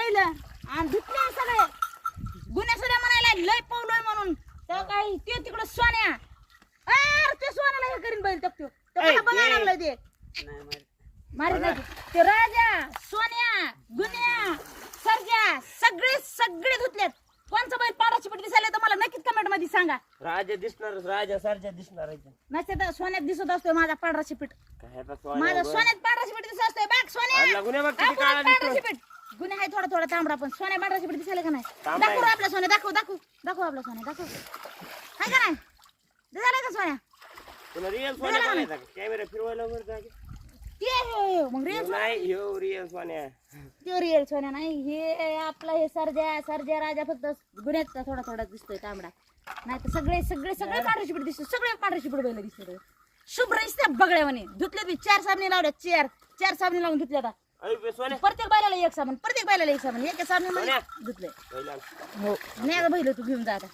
बैल आणि धुतले सगळे गुन्हे सुद्धा म्हणायला लय पवलोय म्हणून तेव्हा काय ते तिकडं सोन्या अरे ते सोन्याला हे करीन बैल तो बघायला लागलं ते मारी नाही ते राजा सोन्या गुन्ह्या सरजा सगळे धुतलेत कोणचं बैल पांढरा चिपट दिसायला तर मला नक्कीच कमेंट मध्ये सांगा राजा दिसणार राजा सरजा दिसणार नसते तर सोन्यात दिसत असतोय माझा पांढरा चिपट माझा सोन्यात पांढरा चिपट दिसत असतोय बघ सोन्या पांढरा चिपट गुन्हे आहे थोडा तांबडा पण सोन्या पांढरा चिपट दिसायला का नाही दाखव आपला सोन्या दाखव आपला सोन्या दाखव काय का नाही दिसायला का सोन्या तुला रिअल सोन्या बनायचा कॅमेरा फिरवायला वगैरे ते मग रिअल नाही हो रिअल सोन्या ते रिअल सोन्या नाही हे आपला हे सरजा राजा फक्त गुन्ह्याचा थोडा दिसतोय तांबडा नाही तर सगळे पांढरे चिपट दिसतो सगळे पांढरे चिपट बैल दिसतो शुभ्र दिसते बगड्यावाने धुतले बी 4 साबणी लावल्या 4 साबणी लावून धुतल्या प्रत्येक बैलाला एक साबण एक साबण धुतले हो नाही बैल तू घेऊन जा आता